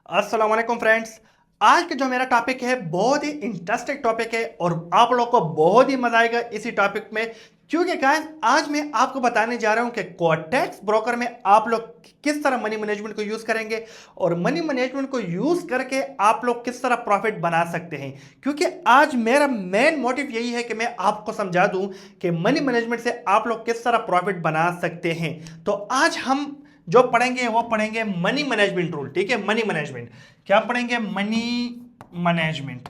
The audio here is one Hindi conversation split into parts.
अस्सलाम वालेकुम फ्रेंड्स। आज का जो मेरा टॉपिक है बहुत ही इंटरेस्टिंग टॉपिक है और आप लोगों को बहुत ही मजा आएगा इसी टॉपिक में, क्योंकि गाइस आज मैं आपको बताने जा रहा हूं कि कोटेक्स ब्रोकर में आप लोग किस तरह मनी मैनेजमेंट को यूज करेंगे और मनी मैनेजमेंट को यूज करके आप लोग किस तरह प्रॉफिट बना सकते हैं। क्योंकि आज मेरा मेन मोटिव यही है कि मैं आपको समझा दूं कि मनी मैनेजमेंट से आप लोग किस तरह प्रॉफिट बना सकते हैं। तो आज हम जो पढ़ेंगे वो पढ़ेंगे मनी मैनेजमेंट रूल। ठीक है, मनी मैनेजमेंट क्या पढ़ेंगे? Money management.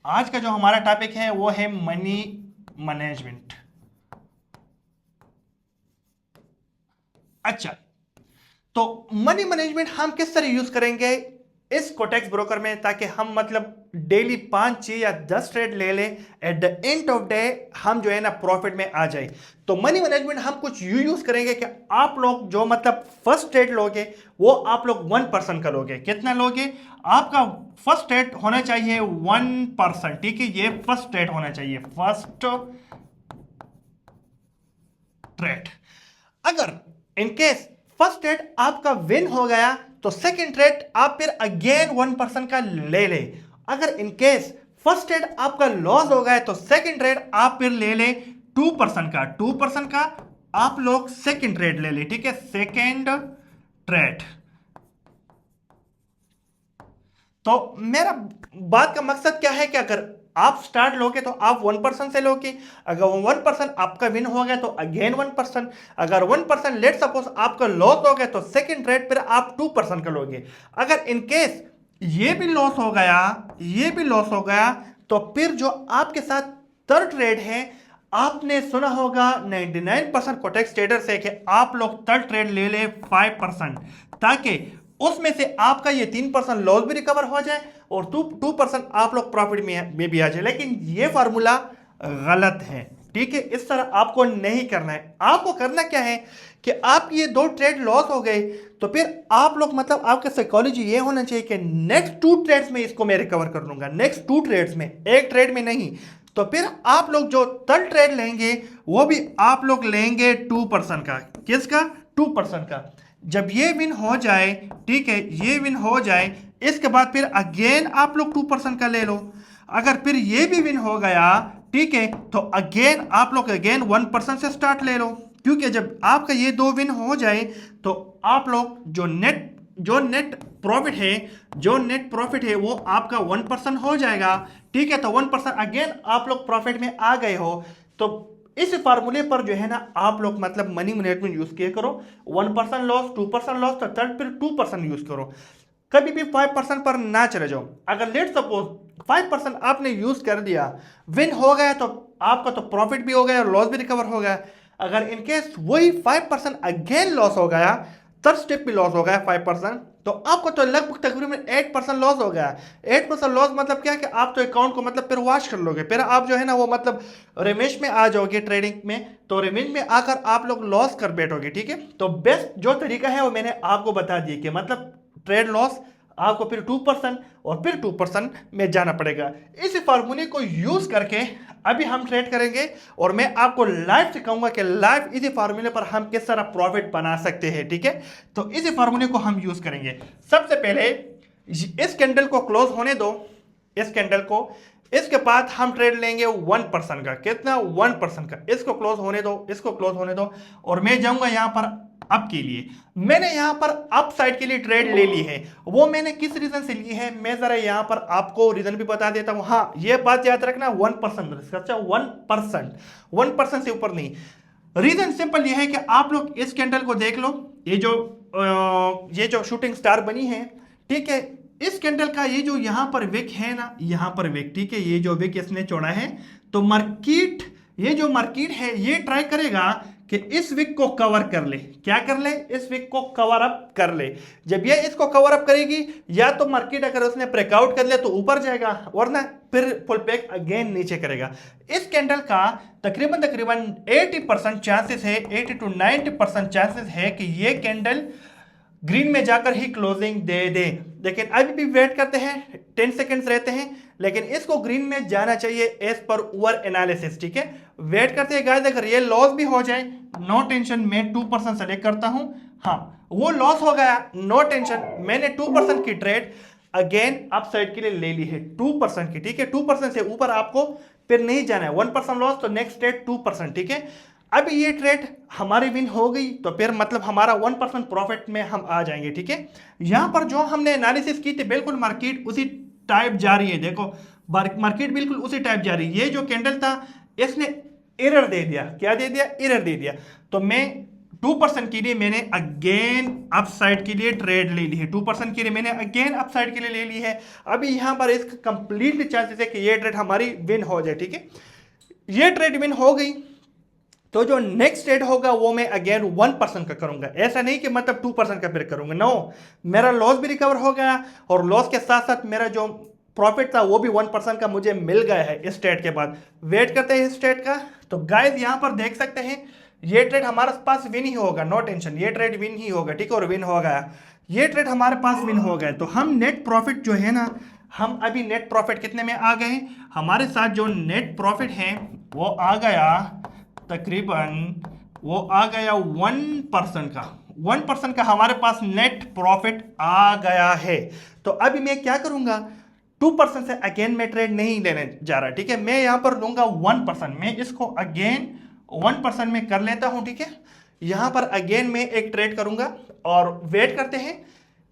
आज का जो हमारा टॉपिक है वो है मनी मैनेजमेंट। अच्छा, तो मनी मैनेजमेंट हम किस तरह यूज करेंगे इस कोटेक्स ब्रोकर में, ताकि हम मतलब डेली 5 6 या 10 ट्रेड ले लें, at the end of day हम जो है ना प्रॉफिट में आ जाए। तो मनी मैनेजमेंट हम कुछ यूज करेंगे कि आप लोग जो मतलब फर्स्ट ट्रेड लोगे वो आप लोग 1% का लोगे। कितना लोगे? आपका फर्स्ट ट्रेड होना चाहिए 1%। ठीक है, ये फर्स्ट ट्रेड होना चाहिए, फर्स्ट ट्रेड। अगर इनकेस फर्स्ट ट्रेड आपका विन हो गया तो सेकंड ट्रेड आप फिर अगेन 1% का ले ले। अगर इनकेस फर्स्ट ट्रेड आपका लॉस हो गया तो सेकंड ट्रेड आप फिर ले ले 2% का। 2% का आप लोग सेकंड ट्रेड ले ले। ठीक है, सेकंड ट्रेड। तो मेरा बात का मकसद क्या है कि अगर आप स्टार्ट लोगे तो आप 1% से लोगे। अगर 1% आपका विन हो गया तो अगेन 1%। अगर 1% लेट सपोज आपका लॉस हो गया तो सेकंड ट्रेड पर आप 2% का लोगे। अगर इनकेस ये भी लॉस हो गया, ये भी लॉस हो गया, तो फिर जो आपके साथ थर्ड ट्रेड है, आपने सुना होगा 99% कोटेक्स ट्रेडर से कि आप लोग थर्ड ट्रेड ले ले 5%, ताकि उसमें से आपका ये 3% लॉस भी रिकवर हो जाए और 2% आप लोग प्रॉफिट में भी आ जाए। लेकिन ये फार्मूला गलत है। ठीक है, इस तरह आपको नहीं करना है। आपको करना क्या है कि आप ये 2 ट्रेड लॉस हो गए तो फिर आप लोग मतलब आपका साइकोलॉजी ये होना चाहिए कि नेक्स्ट 2 ट्रेड्स में इसको मैं रिकवर कर लूंगा, नेक्स्ट 2 ट्रेड्स में, एक ट्रेड में नहीं। तो फिर आप लोग जो थर्ड ट्रेड लेंगे वो भी आप लोग लेंगे 2% का। किसका? 2% का। जब ये विन हो जाए, ठीक है, ये विन हो जाए, इसके बाद फिर अगेन आप लोग 2% का ले लो। अगर फिर ये भी विन हो गया, ठीक है, तो अगेन आप लोग अगेन 1% से स्टार्ट ले लो। क्योंकि जब आपका ये 2 विन हो जाए तो आप लोग जो नेट प्रॉफिट है, जो नेट प्रॉफिट है वो आपका 1% हो जाएगा। ठीक है, तो 1% अगेन आप लोग प्रॉफिट में आ गए हो। तो इस फार्मूले पर जो है ना आप लोग मतलब मनी मैनेजमेंट यूज किया करो। 1% लॉस, 2% लॉस, तो थर्ड फिर 2% यूज करो। कभी भी 5% पर ना चले जाओ। अगर लेट सपोज 5% आपने यूज कर दिया, विन हो गया, तो आपका तो प्रॉफिट भी हो गया और लॉस भी रिकवर हो गया। अगर इनकेस वही 5% अगेन लॉस हो गया, थर्ड स्टेप भी लॉस हो गया 5%, तो आपको तो लगभग तकरीबन 8% लॉस हो गया। 8% लॉस मतलब क्या कि आप तो अकाउंट को मतलब फिर वॉश कर लोगे, फिर आप जो है ना वो मतलब रेमेश में आ जाओगे ट्रेडिंग में, तो रेमेश में आकर आप लोग लॉस कर बैठोगे। ठीक है, तो बेस्ट जो तरीका है वो मैंने आपको बता दिया कि मतलब ट्रेड लॉस आपको फिर 2% और फिर 2% में जाना पड़ेगा। इस फार्मूले को यूज करके अभी हम ट्रेड करेंगे और मैं आपको लाइव सिखाऊंगा कि लाइव इसी फार्मूले पर हम किस तरह प्रॉफिट बना सकते हैं। ठीक है, तो इसी फार्मूले को हम यूज करेंगे। सबसे पहले इस कैंडल को क्लोज होने दो, इस कैंडल को। इसके बाद हम ट्रेड लेंगे 1% का। कितना? 1% का। इसको क्लोज होने दो, इसको क्लोज होने दो, और मैं जाऊंगा यहां पर अप के लिए। मैंने यहां पर अप साइड के लिए ट्रेड ले ली है। वो मैंने किस रीजन से ली है मैं जरा यहां पर आपको रीजन भी बता देता हूं। हाँ, ये बात याद रखना, 1%। अच्छा, 1%, 1% से ऊपर नहीं। रीजन सिंपल ये है कि आप लोग इस कैंडल को देख लो। ये जो शूटिंग स्टार बनी है, ठीक है, इस कैंडल का ये जो यहां पर विक है ना, यहां पर विक, ठीक है, ये जो विक इसने छोड़ा है, तो मार्केट, ये जो मार्केट है ये ट्राई करेगा कि इस विक को कवर कर ले। क्या कर ले? इस विक को कवर अप कर ले। जब ये इसको कवर अप करेगी, या तो मार्केट अगर उसने ब्रेकआउट कर लिया तो ऊपर जाएगा, वरना फिर पुल बैक अगेन नीचे करेगा। इस कैंडल का तकरीबन तकरीबन 80% चांसेस है, 80 to 90% चांसेस है कि ये कैंडल ग्रीन में जाकर ही क्लोजिंग दे दे। लेकिन अभी भी वेट करते हैं, 10 सेकेंड्स रहते हैं, लेकिन इसको ग्रीन में जाना चाहिए एज पर ओवर एनालिसिस। ठीक है, वेट करते हैं गाइस। अगर ये लॉस भी हो जाए, नो टेंशन, मैं 2% सेलेक्ट करता हूं। हाँ, वो लॉस हो गया, नो टेंशन, मैंने 2% की ट्रेड अगेन अप साइड के लिए ले ली है 2% की, ठीक है। 2% से ऊपर आपको फिर नहीं जाना है। 1% लॉस तो नेक्स्ट ट्रेड 2%, ठीक है। अब ये ट्रेड हमारी विन हो गई तो फिर मतलब हमारा 1% प्रॉफिट में हम आ जाएंगे, ठीक है। यहां पर जो हमने एनालिसिस की थी बिल्कुल मार्केट उसी टाइप जा रही है, देखो मार्केट बिल्कुल उसी टाइप जा रही है। ये जो कैंडल था इसने एरर दे दिया, क्या दे दिया, एरर दे दिया। तो मैं 2% के लिए मैंने अगेन अपसाइड के लिए ट्रेड ले ली है, 2% के लिए मैंने अगेन अपसाइड के लिए ले ली है। अभी यहां पर इसका कंप्लीटली चांसेस है कि ये ट्रेड हमारी विन हो जाए, ठीक है। ये ट्रेड विन हो गई तो जो नेक्स्ट ट्रेड होगा वो मैं अगेन 1% का करूंगा, ऐसा नहीं कि मतलब 2% का फिर करूंगा, नो। मेरा लॉस भी रिकवर हो गया और लॉस के साथ साथ मेरा जो प्रॉफिट था वो भी 1% का मुझे मिल गया है इस ट्रेड के बाद। वेट करते हैं इस ट्रेड का। तो गाइस यहां पर देख सकते हैं ये ट्रेड हमारे पास विन ही होगा, नो टेंशन, ये ट्रेड विन ही होगा, ठीक है। और विन हो गया, ये ट्रेड हमारे पास विन हो गया। तो हम नेट प्रॉफिट जो है ना, हम अभी नेट प्रॉफिट कितने में आ गए, हमारे साथ जो नेट प्रॉफिट है वो आ गया तकरीबन, वो आ गया 1% का, 1% का हमारे पास नेट प्रॉफिट आ गया है। तो अभी मैं क्या करूंगा, 2% से अगेन मैं ट्रेड नहीं लेने जा रहा, ठीक है। मैं यहां पर लूंगा 1%, मैं इसको अगेन 1% में कर लेता हूं, ठीक है। यहां पर अगेन मैं एक ट्रेड करूंगा और वेट करते हैं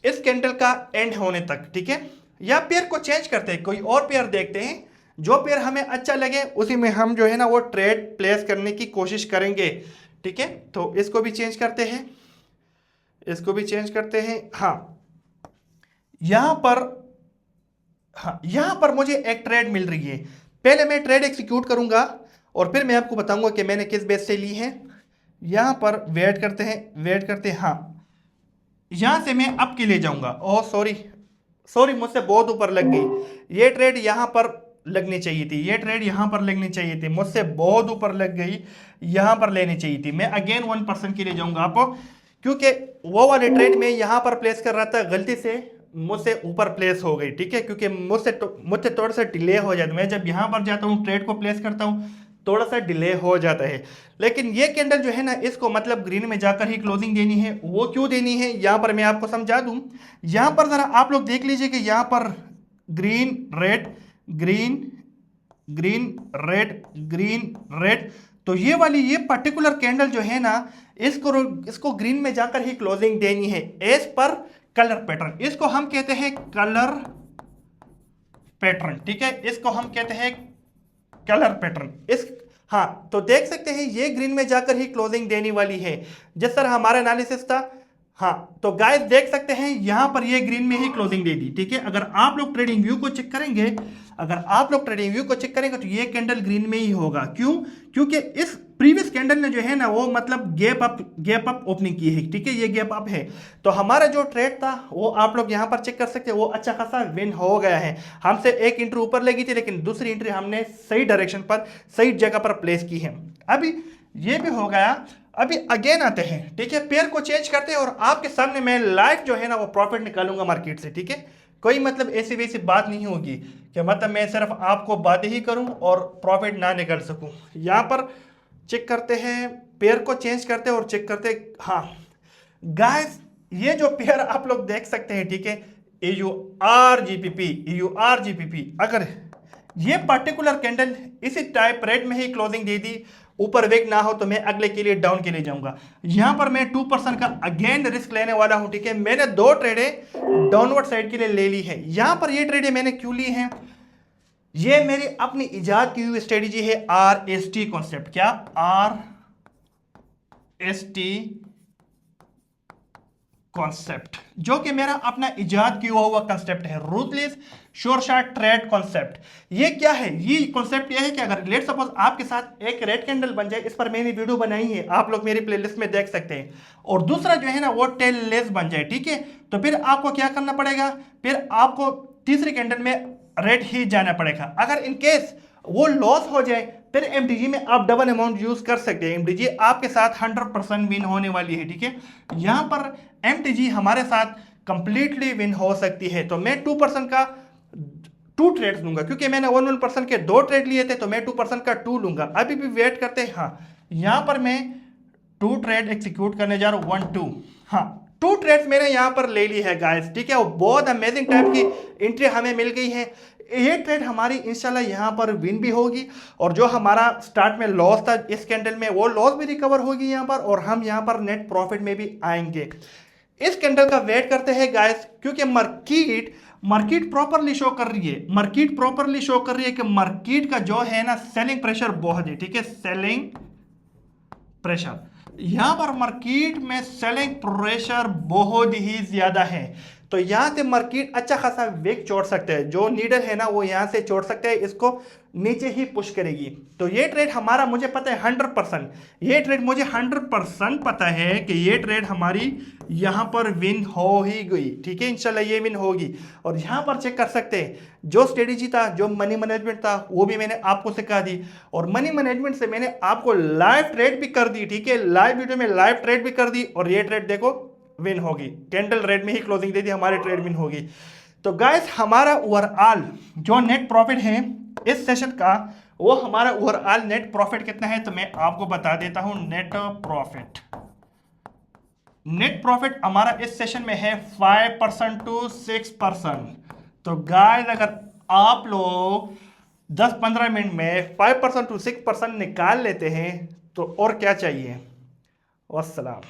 इस कैंडल का एंड होने तक, ठीक है। या पेयर को चेंज करते हैं, कोई और पेयर देखते हैं, जो पेयर हमें अच्छा लगे उसी में हम जो है ना वो ट्रेड प्लेस करने की कोशिश करेंगे, ठीक है। तो इसको भी चेंज करते हैं, इसको भी चेंज करते हैं। हाँ यहां पर, हाँ यहां पर मुझे एक ट्रेड मिल रही है, पहले मैं ट्रेड एग्जीक्यूट करूंगा और फिर मैं आपको बताऊंगा कि मैंने किस बेस से ली है। यहां पर वेट करते हैं, वेट करते हैं। हाँ यहां से मैं अप के लिए जाऊंगा, ओह सॉरी सॉरी, मुझसे बहुत ऊपर लग गई। ये ट्रेड यहां पर लगनी चाहिए थी, ये ट्रेड यहां पर लगनी चाहिए थी, मुझसे बहुत ऊपर लग गई, यहां पर लेनी चाहिए थी। मैं अगेन 1% के लिए जाऊंगा आपको, क्योंकि वो वाले ट्रेड में यहां पर प्लेस कर रहा था, गलती से मुझसे ऊपर प्लेस हो गई, ठीक है। क्योंकि मुझसे थोड़ा सा डिले हो जाता है, मैं जब यहां पर जाता हूं ट्रेड को प्लेस करता हूं थोड़ा सा डिले हो जाता है। लेकिन ये कैंडल जो है ना इसको मतलब ग्रीन में जाकर ही क्लोजिंग देनी है। वो क्यों देनी है यहां पर मैं आपको समझा दूं। यहां पर जरा आप लोग देख लीजिए कि यहां पर green red green green red green red, तो ये वाली ये पर्टिकुलर कैंडल जो है ना इसको ग्रीन में जाकर ही क्लोजिंग देनी है एज पर कलर पैटर्न। इसको हम कहते हैं कलर पैटर्न, ठीक है। इसको हम कहते हैं कलर पैटर्न। इस हाँ तो देख सकते हैं ये ग्रीन में जाकर ही क्लोजिंग देने वाली है, जिस तरह हमारा एनालिसिस था। हाँ तो गाइस देख सकते हैं यहां पर ये ग्रीन में ही क्लोजिंग दे दी, ठीक है। अगर आप लोग ट्रेडिंग व्यू को चेक करेंगे, अगर आप लोग ट्रेडिंग व्यू को चेक करेंगे तो ये कैंडल ग्रीन में ही होगा। क्यों, क्योंकि इस प्रीवियस कैंडल ने जो है ना वो मतलब गैप अप ओपनिंग की है, ठीक है। ये गैप अप है, तो हमारा जो ट्रेड था वो आप लोग यहां पर चेक कर सकते हैं, वो अच्छा खासा विन हो गया है। हमसे एक एंट्री ऊपर लगी थी लेकिन दूसरी एंट्री हमने सही डायरेक्शन पर सही जगह पर प्लेस की है। अभी ये भी हो गया। अभी अगेन आते हैं, ठीक है, पेयर को चेंज करते हैं और आपके सामने मैं लाइव जो है ना वो प्रॉफिट निकालूंगा मार्केट से, ठीक है। कोई मतलब ऐसी वैसी बात नहीं होगी कि मतलब मैं सिर्फ आपको बातें ही करूं और प्रॉफिट ना निकाल सकूं। यहां पर चेक करते हैं, पेयर को चेंज करते हैं और चेक करते हैं। हाँ गाइस ये जो पेयर आप लोग देख सकते हैं, ठीक है, EURGPP, अगर ये पर्टिकुलर कैंडल इसी टाइप रेड में ही क्लोजिंग दे दी, ऊपर वेक ना हो, तो मैं अगले के लिए डाउन के लिए जाऊंगा। यहां पर मैं 2% का अगेन रिस्क लेने वाला हूं, ठीक है। मैंने दो ट्रेडे डाउनवर्ड साइड के लिए ले ली है। यहां पर ये ट्रेडे मैंने क्यों ली है, ये मेरी अपनी इजाद की हुई स्ट्रेटेजी है, RST कॉन्सेप्ट। क्या, RST कॉन्सेप्ट, जो कि मेरा अपना इजाद किया हुआ कॉन्सेप्ट है, ruthless sure shot trade concept. ये क्या है, ये कॉन्सेप्ट ये है कि अगर लेट सपोज आपके साथ एक रेड कैंडल बन जाए, इस पर मैंने वीडियो बनाई है, आप लोग मेरी प्लेलिस्ट में देख सकते हैं, और दूसरा जो है ना वो टेल लेस बन जाए, ठीक है, तो फिर आपको क्या करना पड़ेगा, फिर आपको तीसरी कैंडल में रेड ही जाना पड़ेगा। अगर इनकेस वो लॉस हो जाए फिर MTG में आप डबल अमाउंट यूज कर सकते हैं। MTG आपके साथ 100% विन होने वाली है, ठीक है। यहां पर MTG हमारे साथ कंप्लीटली विन हो सकती है। तो मैं 2% का 2 ट्रेड लूंगा, क्योंकि मैंने 1% के 2 ट्रेड लिए थे, तो मैं 2% का 2 लूंगा। अभी भी वेट करते हैं। हाँ यहां पर मैं 2 ट्रेड एग्जीक्यूट करने जा रहा हूं, 1 2। हाँ 2 ट्रेड्स मैंने यहाँ पर ले ली है गाइस, ठीक है, वो बहुत अमेजिंग टाइप की एंट्री हमें मिल गई है। ये ट्रेड हमारी इंशाल्लाह यहाँ पर विन भी होगी, और जो हमारा स्टार्ट में लॉस था इस कैंडल में, वो लॉस भी रिकवर होगी यहाँ पर, और हम यहाँ पर नेट प्रॉफिट में भी आएंगे। इस कैंडल का वेट करते हैं गाइस, क्योंकि मार्केट प्रॉपरली शो कर रही है, मार्केट प्रॉपरली शो कर रही है कि मार्केट का जो है ना सेलिंग प्रेशर बहुत है, ठीक है, सेलिंग प्रेशर यहां पर मार्केट में सेलिंग प्रेशर बहुत ही ज्यादा है। तो यहां से मार्केट अच्छा खासा वेग छोड़ सकते हैं, जो नीडल है ना वो यहां से छोड़ सकते हैं, इसको नीचे ही पुश करेगी। तो ये ट्रेड हमारा, मुझे पता है 100%, ये ट्रेड मुझे 100% पता है कि ये ट्रेड हमारी यहां पर विन हो ही गई, ठीक है, इंशाल्लाह ये विन होगी। और यहां पर चेक कर सकते हैं जो स्ट्रेटेजी था, जो मनी मैनेजमेंट था, वो भी मैंने आपको सिखा दी, और मनी मैनेजमेंट से मैंने आपको लाइव ट्रेड भी कर दी, ठीक है, लाइव वीडियो में लाइव ट्रेड भी कर दी, और ये ट्रेड देखो विन होगी, कैंडल रेड में ही क्लोजिंग दे दी, हमारी ट्रेड विन होगी। तो गाइस हमारा ओवरऑल जो नेट प्रॉफिट है इस सेशन का, वो हमारा ओवरऑल नेट प्रॉफिट कितना है, तो मैं आपको बता देता हूं। नेट प्रॉफिट हमारा इस सेशन में है 5% to 6%। तो गाइस अगर आप लोग 10-15 मिनट में 5% to 6% निकाल लेते हैं तो और क्या चाहिए। वस्सलाम।